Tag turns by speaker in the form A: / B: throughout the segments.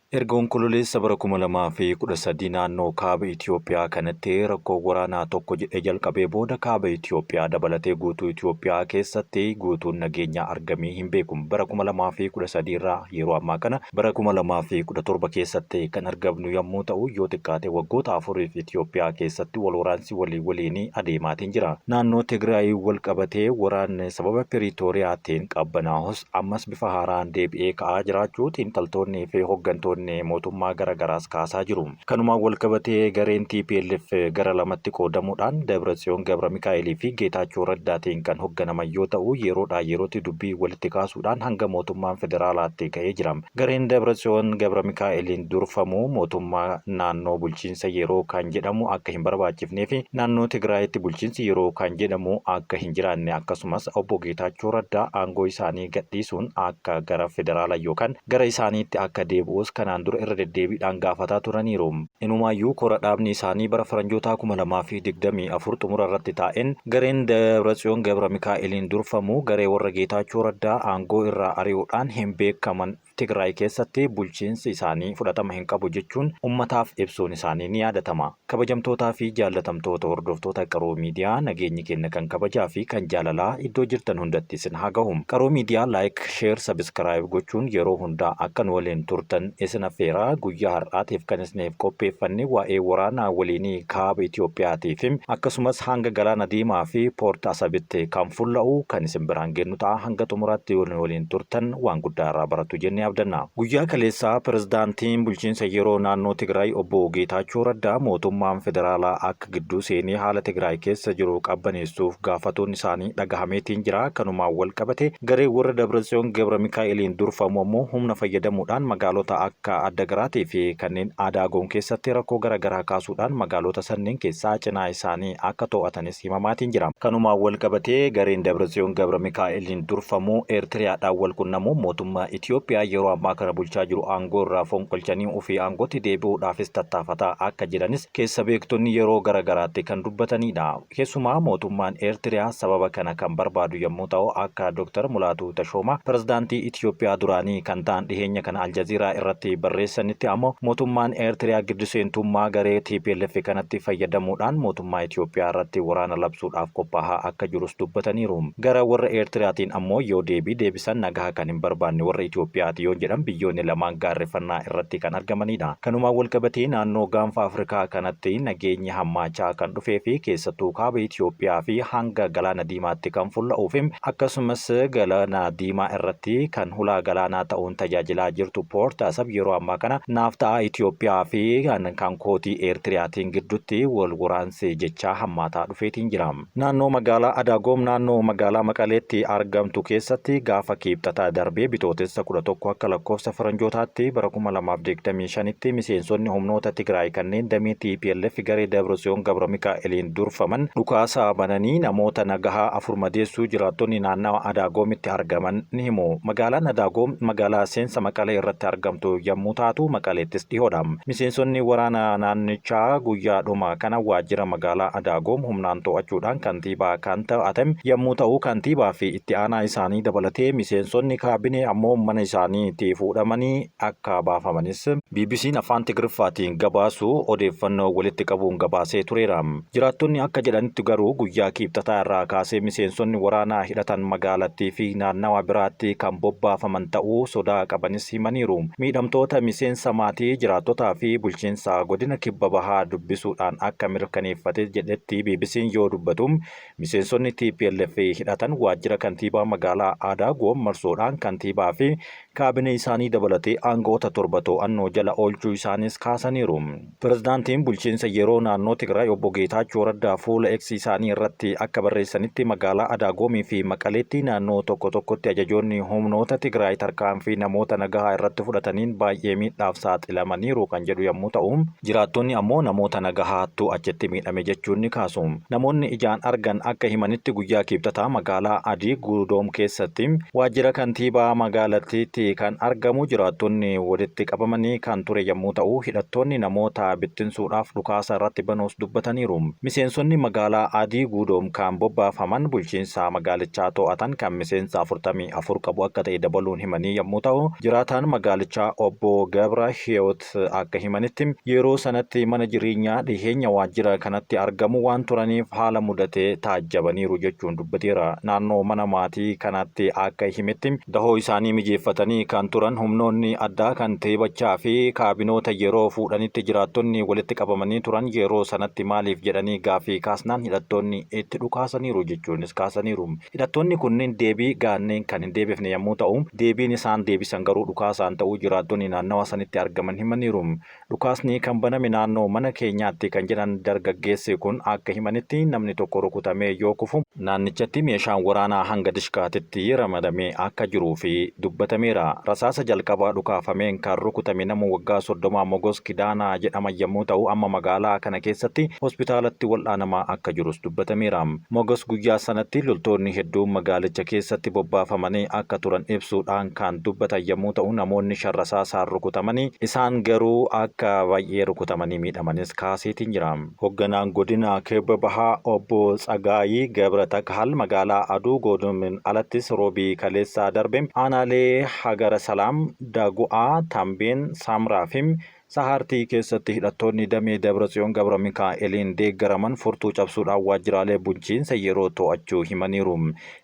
A: Erga onkololeessa bara 2013 naannoo kaaba Itoophiyaa kanatti rakkoo waraanaa tokko jedhee jalqabee booda kaaba Itoophiyaa dabalatee guutuu Itoophiyaa keessatti guutuun nageenyaa argamee hin beeku. Bara 2013 irraa yeroo ammaa kana bara 2017 keessatti kan argamnu yommuu ta'u, yoo xiqqaate waggoota afuriif Itoophiyaa keessatti wal waraansi waliin adeemaatiin jira. Naannoo Tigraay wal qabatee waraanni sababa Piriitooriyaatiin qabbanaa'us ammas bifa haaraan deebi'ee ka'aa jiraachuu xiinxaltoonnii fi hooggantoonni mootummaa garagaraas kaasaa jiru. Kanumaan wal qabatee gareen TPLF gara lamatti qoodamuudhaan Dabratsiyoon Gabramikaa'elii fi Geetaachoo Raddaatiin kan hoogganaman yoo ta'u, yeroodhaa yerootti dubbii walitti kaasuudhaan hanga mootummaan federaalaatti ka'ee jira. Gareen Dabratsiyoon Gabramikaa'eliin durfamu mootummaa naannoo bulchiinsa yeroo kan jedhamu akka hin barbaachifnee fi naannoo Tigraayitti bulchiinsi yeroo kan jedhamu akka hin jiraanne, akkasumas obbo Geetaachoo Raddaa aangoo isaanii gadhiisuun akka gara federaalaa yookaan gara isaaniitti akka deebi'us kanaan dura irra deddeebiidhaan gaafataa turaniiru. Inumaayyuu kora dhaabni isaanii bara faranjootaa 2024 xumura irratti taa'een gareen Dabratsiyoon Gabramikaa'eliin durfamu garee warra Geetaachoo Raddaa aangoo irraa ari'uudhaan hin beekaman Tigraay keessatti bulchiinsi isaanii fudhatama hin qabu jechuun ummataaf ibsuun isaanii ni yaadatama. Kabajamtootaa fi jaallatamtoota hordoftoota Qaroo Miidiyaa, nageenyi keenya kan kabajaa fi kan jaalalaa iddoo jirtan hundatti isin haa gahu. Qaroo Miidiyaa laayik, sheer, sabiskiraayib gochuun yeroo hundaa akka nu waliin turtan isin affeeraa. Guyyaa har'aatiif kan isiniif qopheeffanne waa'ee waraanaa waliinii kaaba Itoophiyaatiif akkasumas hanga galaana diimaa fi poorta asabitti kan fulla'u kan isin biraan gennu ta'a. Hanga xumuraatti waliin turtan waan guddaa irraa baratu jennee abdanna. Guyyaa kaleessaa pirezidaantiin bulchiinsa yeroo naannoo Tigraay obbo Geetaachoo Raddaa mootummaan federaalaa akka gidduu seenee haala Tigraay keessa jiru qabbaneessuuf gaafatuun isaanii dhagahameetiin jira. Kanumaan wal qabate garee warra Dabratsiyoon Gabramikaa'eliin durfamu ammoo humna fayyadamuudhaan magaalota akka Addagraatii fi kanneen Adaagoon keessatti rakkoo garaagaraa kaasuudhaan magaalota sanneen keessaa cinaa isaanii akka to'atanis himamaatiin jira. Kanumaan wal qabatee gareen Dabratsiyoon Gabramikaa'eliin durfamu Eertiriyaadhaan wal qunnamuu mootummaa Itoophiyaa yeroo ammaa kana bulchaa jiru aangoo irraa fonqolchanii ofii aangootti deebi'uudhaafis tattaafataa akka jiranis keessa beektonni yeroo garagaraatti kan dubbatanidha. Keessumaa mootummaan Eertiriyaa sababa kana kan barbaadu yommuu ta'u, akka Dr. Mulaatuu Tashoomaa pirezidaantii Itoophiyaa duraanii kan ta'an dhiheenya kana Aljaziiraa irratti barreessanitti ammoo mootummaan Eertiriyaa giddu seentummaa garee TPLF kanatti fayyadamuudhaan mootummaa Itoophiyaa irratti waraana labsuudhaaf qophaa'aa akka jirus dubbataniiru. Gara warra Eertiriyaatiin ammoo yoo deebisan nagaa kan hin barbaanne warra Itoophiyaati yoo jedhan biyyoonni lamaan gaarreeffannaa irratti kan argamanidha. Kanumaan wal qabatee naannoo gaanfa Afrikaa kanatti nageenyi hammaachaa kan dhufee fi keessattuu kaaba Itoophiyaa fi hanga galaana diimaatti kan fulla'uu fi akkasumas galaana diimaa irratti kan hulaa galaanaa ta'uun tajaajilaa jirtu poorta asab yeroo ammaa kana naaftaa Itoophiyaa fi kan kootii Eertiriyaatiin gidduutti wal waraansi jechaa hammaataa dhufeetiin jira. Naannoo magaalaa Adaagoom naannoo magaalaa Maqaleetti argamtu keessatti gaafa kiibxataa darbee bitootessa 11 akka lakkoofsa faranjootaatti bara 2025tti miseensonni humnoota Tigraay kanneen damee TPLF garee Dabratsiyoon Gabramikaa'eliin durfaman dhukaasa bananii namoota nagahaa 4 madeessuu jiraattonni naannawa Adaagoomitti argaman ni himu. Magaalaan Adaagoom magaalaa seensa Maqalee irratti argamtu yommuu taatu Maqaleettis dhihoodha. Miseensonni waraana naannichaa guyyaadhuma kana waajjira magaalaa Adaagoom humnaan to'achuudhaan kantiibaa kan ta'atan yommuu ta'u, kantiibaa fi itti aanaa isaanii dabalatee miseensonni kaabinee ammoo mana isaaniitti fuudhamanii akka baafamanis BBC'n afaan Tigriffaatiin gabaasu odeeffannoo walitti qabuun gabaasee tureera. Jiraattonni akka jedhanitti garuu guyyaa kiibxataa irraa kaasee miseensonni waraanaa hidhatan magaalattii fi naannawa biraatti kan bobbaafaman ta'uu sodaa qabanis himaniiru. Miidhamtoota miseensa maatii jiraattotaa fi bulchiinsa godina kibba bahaa dubbisuudhaan akka mirkaneeffate jedhetti BBC'n yoo dubbatu miseensonni TPLF hidhatan waajjira kantiibaa magaalaa Adaagoom marsuudhaan kantiibaa fi kaabinee isaanii dabalatee aangoota 7 to'annoo jala oolchuu isaanis kaasaniiru. Pirezidaantiin bulchiinsa yeroo naannoo Tigraay obbo Geetaachoo Raddaa fuula X isaanii irratti akka barreessanitti magaalaa Adaagoomii fi Maqaleetti naannoo tokko tokkotti ajajoonni humnoota Tigraay tarkaanfii namoota nagahaa irratti fudhataniin baay'ee miidhaaf saaxilamaniiru kan jedhu yommuu ta'u, jiraattonni ammoo namoota nagahaattu achitti miidhame jechuun ni kaasu. Namoonni ijaan argan akka himanitti guyyaa kiibxataa magaalaa Adii Gudoom keessatti waajjira kantiibaa magaalattiitti keessatti kan argamu jiraattonni walitti qabamanii kan ture yommuu ta'u hidhattoonni namoota bittinsuudhaaf dhukaasa irratti banuus dubbataniiru. Miseensonni magaalaa Aadii Guudoom kan bobbaafaman bulchiinsa magaalichaa to'atan kan miseensa 44 qabu akka ta'e dabaluun himanii yommuu ta'u jiraataan magaalichaa obbo Gabra Hiyoot akka himanitti yeroo sanatti mana jireenyaa dhiheenya waajjira kanatti argamu waan turaniif haala mudatee taajjabaniiru jechuun dubbateera. Naannoo mana maatii kanatti akka himetti dahoo isaanii mijeeffatanii kan turan humnoonni addaa kan teebachaa fi kaabinoota yeroo fuudhanitti jiraattonni walitti qabamanii turan yeroo sanatti maaliif jedhanii gaafii kaasnaan hidhattoonni itti dhukaasaniiru jechuunis kaasaniiru. Hidhattoonni kunneen deebii gaanneen kan hin deebifne yommuu ta'u deebiin isaan deebisan garuu dhukaasaan ta'uu jiraattonni naannawa sanitti argaman himaniiru. Dhukaasni kan baname naannoo mana keenyaatti kan jedhan dargaggeessi kun akka himanitti namni tokko rukutamee yoo kufu naannichatti meeshaan waraanaa hanga dishkaatitti ramadamee akka jiruu fi dubbatameera. Rasaasa jalqabaa dhukaafameen kan rukutame nama waggaa 30 Mogos Kidaanaa jedhama yommuu ta'u amma magaalaa kana keessatti hospitaalatti wal'aanamaa akka jirus dubbatameera. Mogos guyyaa sanatti loltoonni hedduun magaalicha keessatti bobbaafamanii akka turan ibsuudhaan kan dubbatan yommuu ta'u namoonni rasaasaan rukutamanii isaan garuu akka baay'ee rukutamanii miidhamanis kaaseetiin jira. Hoogganaan godina Kibba Bahaa obbo Tsagaayii Gabratakaal magaalaa Aduu Guudoomiin alattis roobii kaleessaa darbe aanaalee Hagara Salaam, Dagu'aa, Tambeen, Samraafim Sahartii keessatti hidhattoonni damee Dabratsiyoon Gabra Mikaa'eliin deeggaraman furtuu cabsuudhaan waajjiraalee bulchiinsa yeroo to'achuu himaniiru.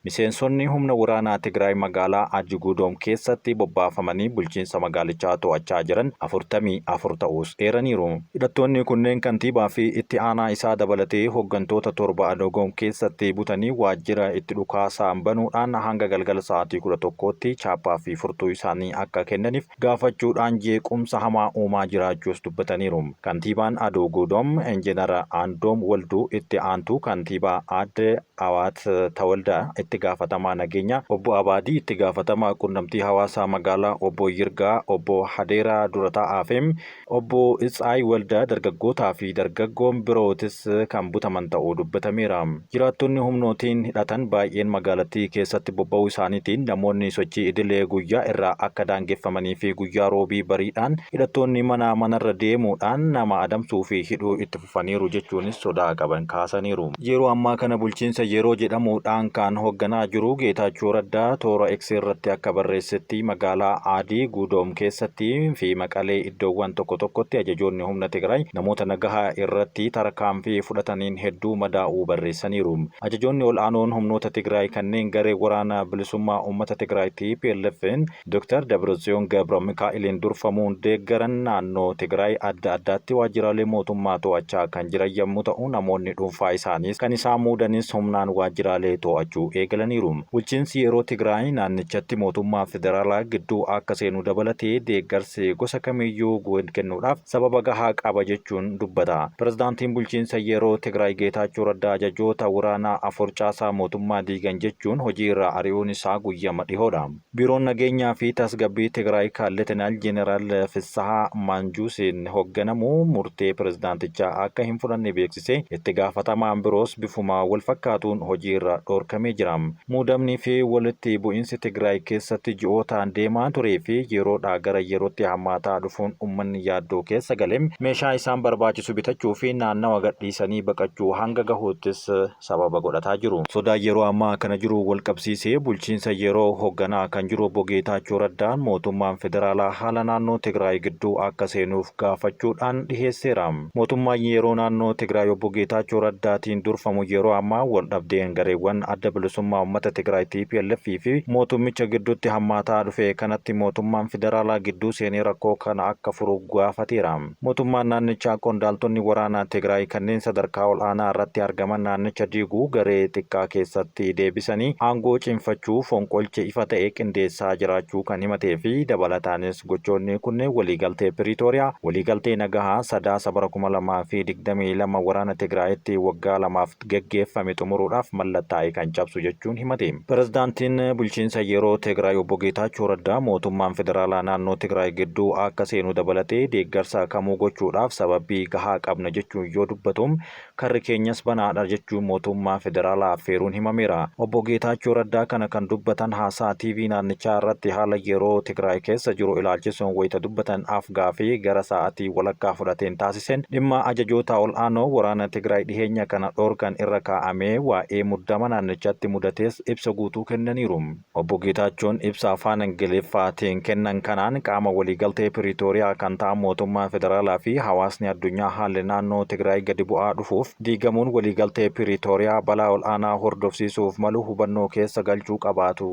A: Miseensonni humna waraanaa Tigraay magaalaa Aadii Guudoom keessatti bobbaafamanii bulchiinsa magaalichaa to'achaa jiran 44 ta'us eeraniiru. Hidhattoonni kunneen kantiibaa fi itti aanaa isaa dabalatee hooggantoota 7 Adogoom keessatti butanii waajjira itti dhukaasaan banuudhaan hanga galgala sa'aatii 11tti chaappaa fi furtuu isaanii akka kennaniif gaafachuudhaan jeequmsa hamaa uumaa jiraachuus dubbataniiru. Kantiibaan Aduu Guudoom Injiinar Andoom Walduu itti aantuu kantiibaa Aadde Awaat Tawaldaa itti gaafatamaa nageenya obbo Abaadii itti gaafatamaa qunnamtii hawaasaa magaalaa obbo Yirgaa obbo Hadeeraa Durataa fi obbo Itsaay Waldaa dargaggootaa fi dargaggoon birootis kan butaman ta'uu dubbatameera. Jiraattonni humnootiin hidhatan baay'een magaalattii keessatti bobba'uu isaaniitiin namoonni sochii idilee guyyaa irraa akka daangeffamanii fi guyyaa roobii bariidhaan hidhattoonni manarra deemuudhaan nama adamsuu fi hidhuu itti fufaniiru jechuunis sodaa qaban kaasaniiru. Yeroo ammaa kana bulchiinsa yeroo jedhamuudhaan kan hoogganaa jiru Geetaachoo Raddaa toora X irratti akka barreessetti magaalaa Aadii Guudoom keessatti fi Maqalee iddoowwan tokko tokkotti ajajoonni humna Tigraay namoota nagahaa irratti tarkaanfii fudhataniin hedduu madaa'uu barreessaniiru. Ajajoonni ol'aanoon humnoota Tigraay kanneen garee waraana bilisummaa uummata Tigraay TPLF'n Dr. Dabratsiyoon Gabra Mikaa'eliin durfamuun deeggaran naannoo Tigraay adda addaatti waajjiraalee mootummaa to'achaa kan jiran yommuu ta'u namoonni dhuunfaa isaaniis kan isaan muudanis humnaan waajjiraalee to'achuu eegalaniiru. Bulchiinsi yeroo Tigraay naannichatti mootummaa federaalaa gidduu akka seenu dabalatee deeggarsi gosa kamiyyuu kennuudhaaf sababa gahaa qaba jechuun dubbata. Pirezidaantiin bulchiinsa yeroo Tigraay Geetaachoo Raddaa ajajoota waraanaa 4 caasaa mootummaa diigan jechuun hojii irraa ari'uun isaa guyyaa dhihoodha. Biiroon nageenyaa fi tasgabbii Tigraay kan Leetinaal Jeneraal Fissahaa Manjuusiin hoogganamu murtee pirezidaantichaa akka hin fudhanne beeksisee itti gaafatamaan biroos bifuma wal fakkaatuun hojii irra dhoorkamee jira. Muudamnii fi walitti bu'iinsi Tigraay keessatti ji'ootaan deemaa turee fi yeroodhaa gara yerootti hammaataa dhufuun uummanni yaaddoo keessa galee meeshaa isaan barbaachisu bitachuu fi naannawa gadhiisanii baqachuu hanga gahuuttis sababa godhataa jiru. Sodaa yeroo ammaa kana jiru wal qabsiisee bulchiinsa yeroo hoogganaa kan jiru obbo Geetaachoo Raddaan mootummaan federaalaa haala naannoo Tigraay gidduu akka seenuuf gaafachuudhaan dhiheesseera. Mootummaan yeroo naannoo Tigraay obbo Geetaachoo Raddaatiin durfamu yeroo ammaa wal dhabdeen gareewwan adda bilisummaa uummata Tigraay TPLF fi mootummicha gidduutti hammaataa dhufe kanatti mootummaan federaalaa gidduu seenee rakkoo kana akka furu gaafateera. Mootummaan naannichaa qondaaltonni waraanaa Tigraay kanneen sadarkaa ol'aanaa irratti argaman naannicha diiguu garee xiqqaa keessatti deebisanii aangoo cimfachuu fonqolcha ifa ta'e qindeessaa jiraachuu kan himatee fi dabalataanis gochoonni kunneen waliigaltee Piriitooriyaa Piriitooriyaa waliigaltee nagahaa sadaasa bara 2022 waraana Tigraayitti waggaa lamaaf geggeeffame xumuruudhaaf mallattaa'e kan cabsu jechuun himate. Pirezidaantiin bulchiinsa yeroo Tigraay obbo Geetaachoo Raddaa mootummaan federaalaa naannoo Tigraay gidduu akka seenu dabalatee deeggarsa kamuu gochuudhaaf sababii gahaa qabna jechuun yoo dubbatuun karri keenyas banaadha jechuun mootummaa federaalaa affeeruun himameera. Obbo Geetaachoo Raddaa kana kan dubbatan haasaa TV naannichaa irratti haala yeroo Tigraay keessa jiru ilaalchisuun wayita dubbatan afgaafii gara sa'aatii walakkaa fudhateen taasisen dhimma ajajoota ol aanoo waraana Tigraay dhiheenya kana dhoorkan irra kaa'amee waa'ee muddama naannichatti mudatees ibsa guutuu kennaniiru. Obbo Geetaachoon ibsa afaan Ingiliffaatiin kennan kanaan qaama waliigaltee Piriitooriyaa kan ta'an mootummaa federaalaa fi hawaasni addunyaa haalli naannoo Tigraay gadi bu'aa dhufuuf diigamuun waliigaltee Piriitooriyaa balaa ol aanaa hordofsiisuuf malu hubannoo keessa galchuu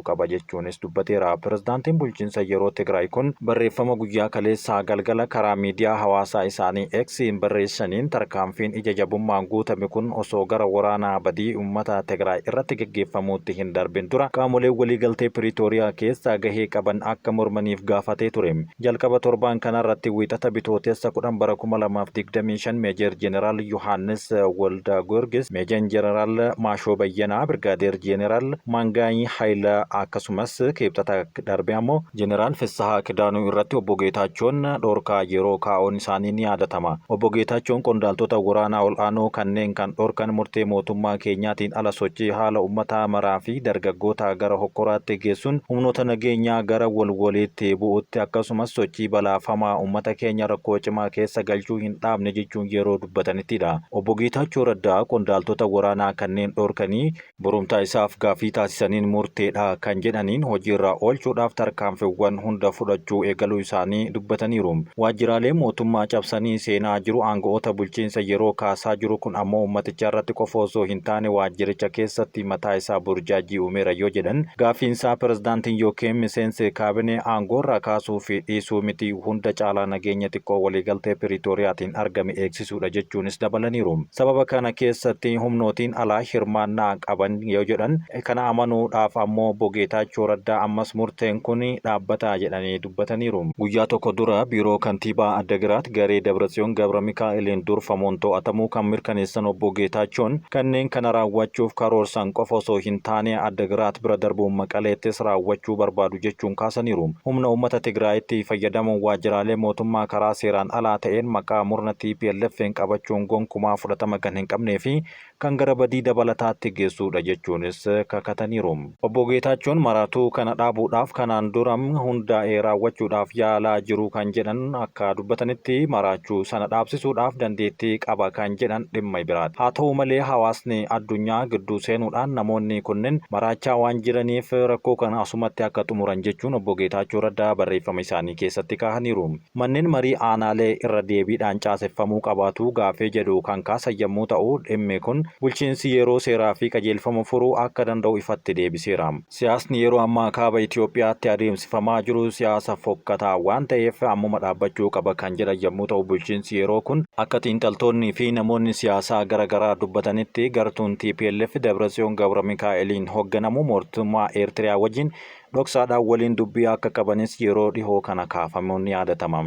A: qaba jechuunis dubbateera. Pirezidaantiin bulchiinsa yeroo Tigraay kun barreeffama guyyaa kaleessaa galgala karaa miidiyaa hawaasaa isaanii X-iin barreessaniin tarkaanfiin ija jabummaan guutame kun osoo gara waraanaa badii uummata Tigraay irratti geggeeffamuutti hin darbin dura qaamolee waliigaltee Piriitooriyaa keessa gahee qaban akka mormaniif gaafatee ture. Jalqaba torbaan kanarratti wiixata bitootessa 10 bara 2025 Meejer Jeneraal Yohaannis Walda Goorgis, Meejer Jeneraal Maashoo Bayyanaa, Birgaadeer Jeneraal Mangaayii Hayila akkasumas keebxata darbe ammoo Jeneraal Fessahaa Kidaanuu irratti obbo Geetaachoon dhoorkaa yeroo kaa'uun isaanii ni yaadatama. Obbo Geetaachoon qondaaltota waraanaa ol aanoo kanneen kan dhoorkan murtee mootummaa keenyaatiin ala sochii haala uummataa maraa fi dargaggoota gara hokkoraatti geessuun humnoota nageenyaa gara walwaliitti bu'uutti akkasumas sochii balaafamaa uummata keenya rakkoo cimaa keessa galchuu hin dhaabne jechuun yeroo dubbatanittidha. Obbo Geetaachoo Raddaa qondaaltota waraanaa kanneen dhoorkanii borumtaa isaaf gaafii taasisaniin murteedha kan jedhaniin hojiirra oolchuudhaaf tarkaanfiiwwan hunda fudhachuu eegaluu isaanii dubbataniiru. Waajjiraalee mootummaa cabsanii seenaa jiru aangawoota bulchiinsa yeroo kaasaa jiru kun ammoo uummaticha irratti qofa osoo hin taane waajjiricha keessatti mataa isaa burjaajii uumeera yoo jedhan gaafiinsaa pirezidaantiin yookiin miseensi kaabinee aangoorraa kaasuu fi dhiisuu miti hunda caalaa nageenya xiqqoo waliigaltee Piriitooriyaatiin argame eegsisuudha jechuunis dabalaniiru. Sababa kana keessatti humnootiin alaa hirmaannaa qaban yoo jedhan kana amanuudhaaf ammoo obbo Geetaachoo Raddaa ammas murteen kun dhaabbata jedhanii dubbataniiru. Guyyaa tokko dura biiroo kantiibaa Addagiraat garee Dabratsiyoon Gabra Mikaa'eliin durfamuun to'atamuu kan mirkaneessan obbo Geetaachoon kanneen kana raawwachuuf karoorsan qofa osoo hin taane Addagiraat bira darbuun Maqaleettis raawwachuu barbaadu jechuun kaasaniiru. Humna uummata Tigraayitti fayyadamuun waajjiraalee mootummaa karaa seeraan alaa ta'een maqaa murna TPLF'n qabachuun gonkumaa fudhatama kan hin qabnee fi kan gara badii dabalataatti geessuudha jechuunis kakataniiru. Obbo Geetaachoon maraatuu kana dhaabuudhaaf kanaan duram hundaa'ee raawwachuudhaaf yaalaa jiru kan jedhan akka dubbatanitti maraachuu sana dhaabsisuudhaaf dandeettii qaba kan jedhan dhimma biraati. Haa ta'u malee hawaasni addunyaa gidduu seenuudhaan namoonni kunneen maraachaa waan jiraniif rakkoo kana asumatti akka xumuran jechuun obbo Geetaachoo Raddaa barreeffama isaanii keessatti kaahaniiru. Manneen marii aanaalee irra deebiidhaan caaseffamuu qabaatu gaafee jedhu kan kaasan yommuu ta'u dhimmi kun bulchiinsi yeroo seeraa fi qajeelfama furuu akka danda'u ifatti deebiseera. Siyaasni yeroo ammaa kaaba Itoophiyaatti adeemsifamaa jiru siyaasa fokkataa waan ta'eef ammuma dhaabbachuu qaba kan jedhan yommuu ta'u bulchiinsi yeroo kun akka xiinxaltoonnii fi namoonni siyaasaa garaagaraa dubbatanitti gartuun TPLF Dabratsiyoon Gabra Mikaa'eliin hoogganamu mootummaa Eertiriyaa wajjin dhoksaadhaan waliin dubbii akka qabanis yeroo dhihoo kana kaafamuun ni yaadatama.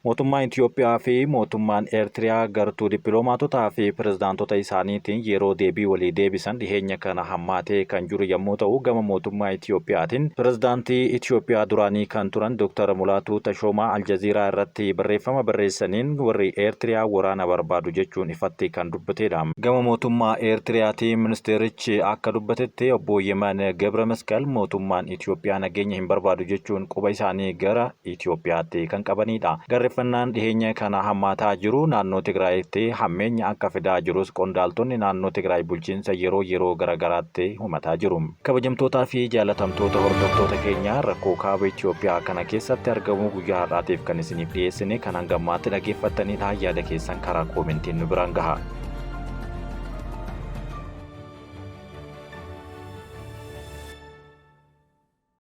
A: Mootummaan Itoophiyaa fi mootummaan Eertiriyaa gartuu dippiloomaatotaa fi pirezidaantota isaaniitiin yeroo deebii walii deebisan dhiheenya kana hammaatee kan jiru yommuu ta'u gama mootummaa Itoophiyaatiin pirezidaantii Itoophiyaa duraanii kan turan Dr. Mulaatuu Tashoomaa Aljaziiraa irratti barreeffama barreessaniin warri Eertiriyaa waraana barbaadu jechuun ifatti kan dubbatedha. Gama mootummaa Eertiriyaatiin ministeerichi akka dubbatetti obbo Yeman Gebra Masqal mootummaan Itoophiyaa nageenya hin barbaadu jechuun quba isaanii gara Itoophiyaatti kan qabanidha. Barreeffannaan dhiheenya kana hammaataa jiru naannoo Tigraayitti hammeenya akka fidaa jirus qondaaltonni naannoo Tigraay bulchiinsa yeroo garagaraatti himataa jiru. Kabajamtootaa fi jaalatamtoota hordoftoota keenyaa rakkoo kaaba Itoophiyaa kana keessatti argamu guyyaa har'aatiif kan isiniif dhiyeessine kan hangammaatti dhaggeeffattanidha. Yaada keessan karaa koomentiin nu biraan gahaa.